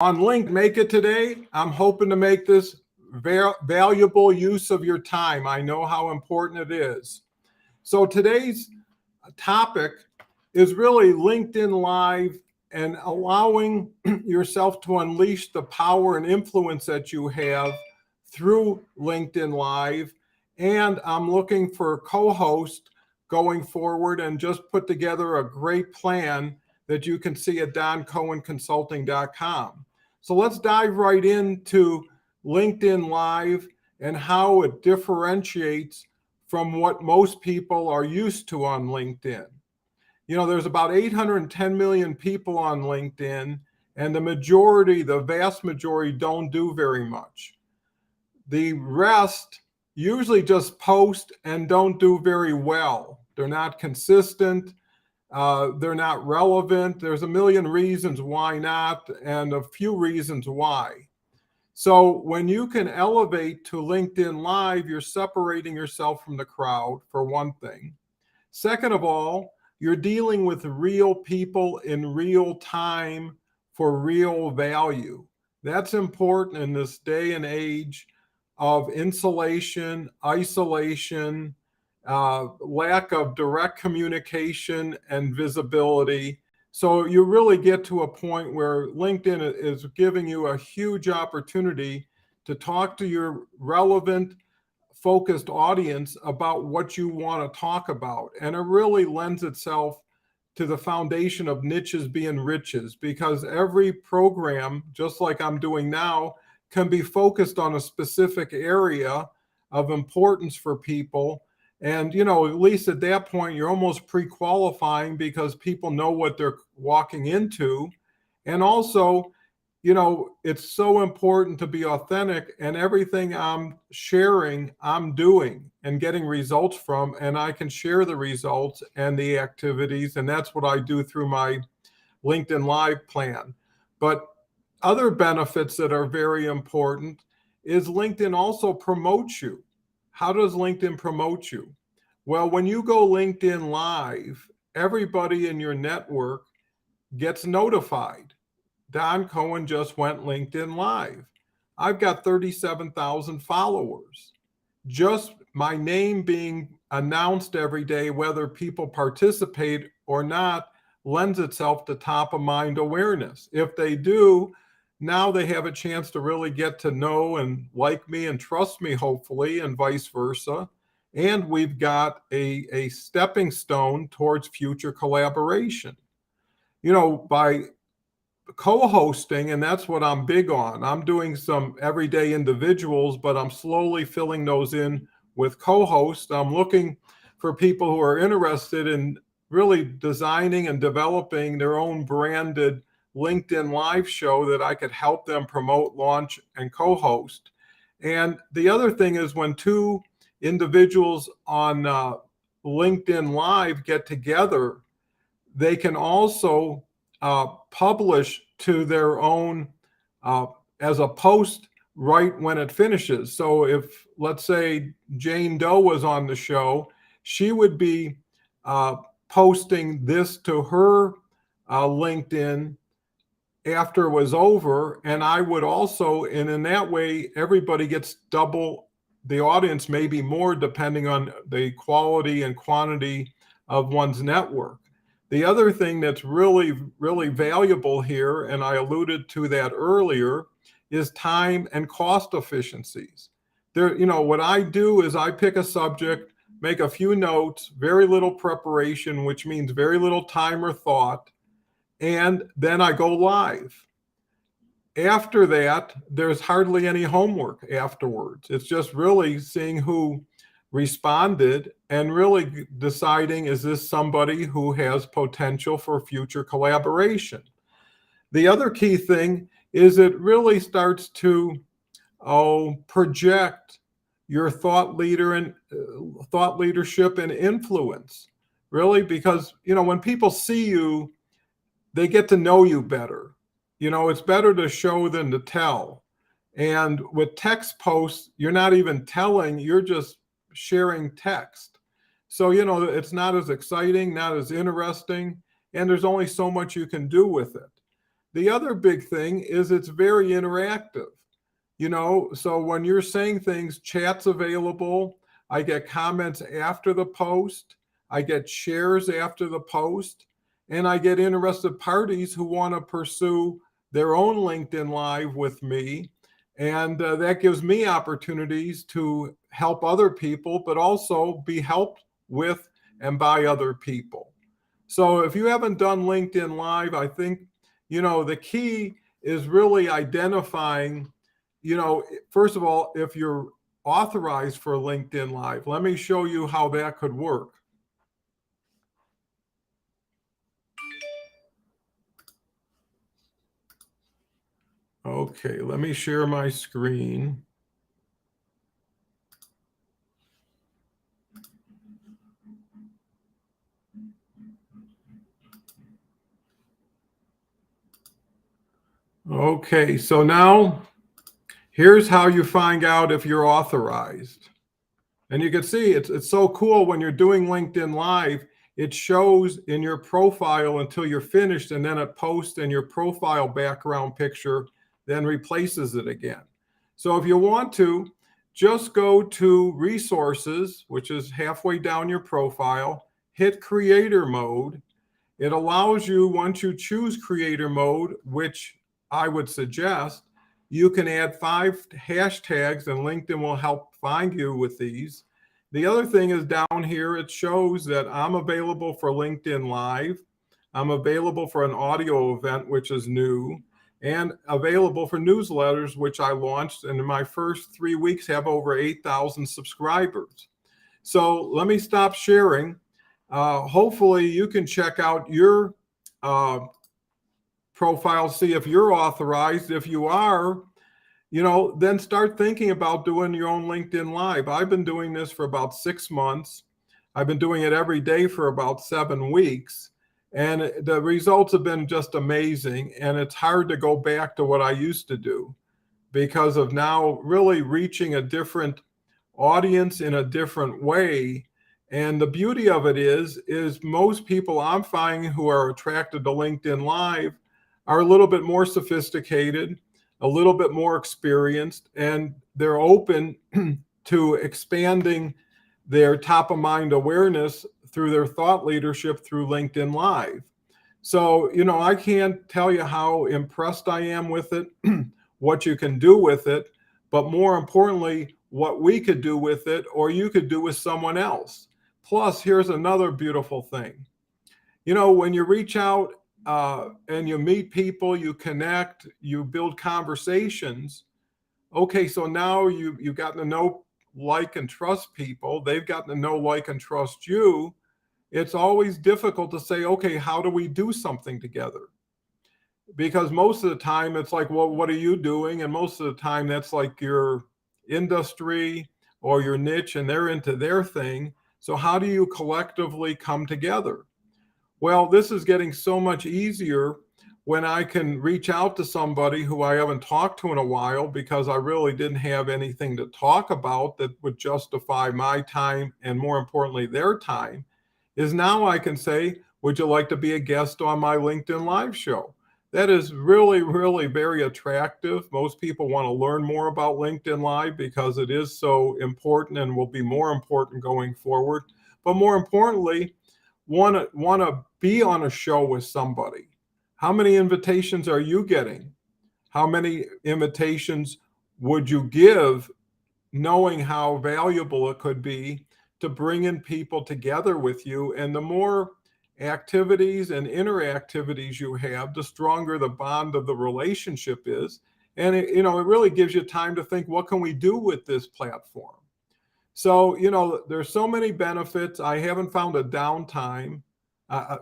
On Link Make It Today, I'm hoping to make this valuable use of your time. I know how important it is. So today's topic is really LinkedIn Live and allowing yourself to unleash the power and influence that you have through LinkedIn Live. And I'm looking for a co-host going forward and just put together a great plan that you can see at doncohenconsulting.com. So let's dive right into LinkedIn Live and how it differentiates from what most people are used to on LinkedIn. You know, there's about 810 million people on LinkedIn, and the vast majority don't do very much. The rest usually just post and don't do very well. They're not consistent. They're not relevant. There's a million reasons why not, and a few reasons why. So when you can elevate to LinkedIn Live, you're separating yourself from the crowd, for one thing. Second of all, you're dealing with real people in real time for real value. That's important in this day and age of insulation, isolation, lack of direct communication and visibility. So you really get to a point where LinkedIn is giving you a huge opportunity to talk to your relevant, focused audience about what you want to talk about. And it really lends itself to the foundation of niches being riches, because every program, just like I'm doing now, can be focused on a specific area of importance for people. And, you know, at least at that point, you're almost pre-qualifying because people know what they're walking into. And also, you know, it's so important to be authentic, and everything I'm sharing, I'm doing and getting results from, and I can share the results and the activities. And that's what I do through my LinkedIn Live plan. But other benefits that are very important is LinkedIn also promotes you. How does LinkedIn promote you? Well, when you go LinkedIn Live, everybody in your network gets notified. Don Cohen just went LinkedIn Live. I've got 37,000 followers. Just my name being announced every day, whether people participate or not, lends itself to top of mind awareness. If they do, now they have a chance to really get to know and like me and trust me, hopefully, and vice versa. And we've got a stepping stone towards future collaboration. You know, by co-hosting, and that's what I'm big on. I'm doing some everyday individuals, but I'm slowly filling those in with co-hosts. I'm looking for people who are interested in really designing and developing their own branded LinkedIn Live show that I could help them promote, launch, and co-host. And the other thing is, when two individuals on LinkedIn Live get together, they can also publish to their own as a post right when it finishes. So if, let's say, Jane Doe was on the show, she would be posting this to her LinkedIn after it was over, and I would also, and in that way, everybody gets double, the audience, maybe more, depending on the quality and quantity of one's network. The other thing that's really, really valuable here, and I alluded to that earlier, is time and cost efficiencies. There, you know, what I do is I pick a subject, make a few notes, very little preparation, which means very little time or thought, and then I go live. After that, there's hardly any homework afterwards. It's just really seeing who responded and really deciding, is this somebody who has potential for future collaboration? The other key thing is it really starts to project your thought leadership and influence, really, because, you know, when people see you, they get to know you better. You know, it's better to show than to tell. And with text posts, you're not even telling, you're just sharing text. So, you know, it's not as exciting, not as interesting, and there's only so much you can do with it. The other big thing is it's very interactive. So when you're saying things, chat's available. I get comments after the post. I get shares after the post. And I get interested parties who want to pursue their own LinkedIn Live with me. And that gives me opportunities to help other people, but also be helped with and by other people. So if you haven't done LinkedIn Live, I think, the key is really identifying, first of all, if you're authorized for LinkedIn Live. Let me show you how that could work. Okay, let me share my screen. Okay, so now here's how you find out if you're authorized. And you can see it's so cool when you're doing LinkedIn Live, it shows in your profile until you're finished, and then it posts in your profile background picture, then replaces it again. So if you want to, just go to resources, which is halfway down your profile, hit creator mode. It allows you, once you choose creator mode, which I would suggest, you can add 5 hashtags and LinkedIn will help find you with these. The other thing is down here, it shows that I'm available for LinkedIn Live. I'm available for an audio event, which is new, and available for newsletters, which I launched, and in my first 3 weeks have over 8,000 subscribers. So let me stop sharing. Hopefully you can check out your profile, see if you're authorized. If you are, then start thinking about doing your own LinkedIn Live. I've been doing this for about 6 months. I've been doing it every day for about 7 weeks. And the results have been just amazing. And it's hard to go back to what I used to do because of now really reaching a different audience in a different way. And the beauty of it is most people I'm finding who are attracted to LinkedIn Live are a little bit more sophisticated, a little bit more experienced, and they're open to expanding their top of mind awareness through their thought leadership through LinkedIn Live. So, I can't tell you how impressed I am with it, what you can do with it, but more importantly, what we could do with it or you could do with someone else. Plus, here's another beautiful thing. When you reach out and you meet people, you connect, you build conversations. Okay, so now you've gotten to know, like, and trust people. They've gotten to know, like, and trust you. It's always difficult to say, okay, how do we do something together? Because most of the time it's like, well, what are you doing? And most of the time that's like your industry or your niche and they're into their thing. So how do you collectively come together? Well, this is getting so much easier when I can reach out to somebody who I haven't talked to in a while because I really didn't have anything to talk about that would justify my time and, more importantly, their time. Is now I can say, would you like to be a guest on my LinkedIn Live show? That is really, really very attractive. Most people want to learn more about LinkedIn Live because it is so important and will be more important going forward. But more importantly, want to be on a show with somebody. How many invitations are you getting? How many invitations would you give, knowing how valuable it could be to bring in people together with you? And the more activities and interactivities you have, the stronger the bond of the relationship is. And it really gives you time to think, what can we do with this platform? So, there's so many benefits. I haven't found a downtime, a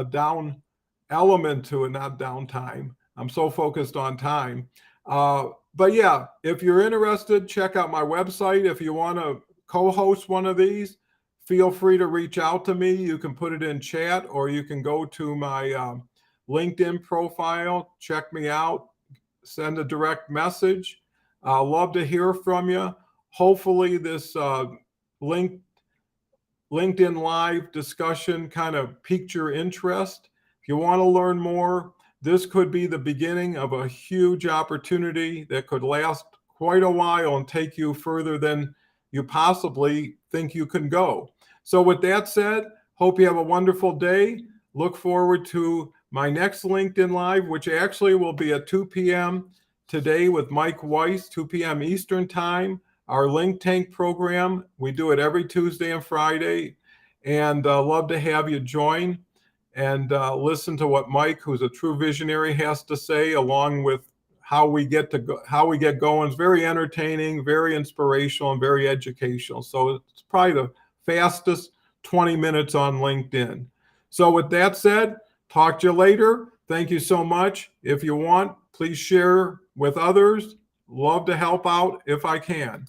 down element to it, not downtime. I'm so focused on time. But yeah, if you're interested, check out my website. If you want to co-host one of these, feel free to reach out to me. You can put it in chat or you can go to my LinkedIn profile, check me out, send a direct message. Love to hear from you. Hopefully this LinkedIn Live discussion kind of piqued your interest. If you want to learn more, this could be the beginning of a huge opportunity that could last quite a while and take you further than you possibly think you can go. So with that said, hope you have a wonderful day. Look forward to my next LinkedIn Live, which actually will be at 2 p.m. today with Mike Weiss, 2 p.m. Eastern Time. Our LinkTank program, we do it every Tuesday and Friday, and love to have you join and listen to what Mike, who's a true visionary, has to say, along with how we get going. It's very entertaining, very inspirational, and very educational. So it's probably the fastest 20 minutes on LinkedIn. So with that said, talk to you later. Thank you so much. If you want, please share with others. Love to help out if I can.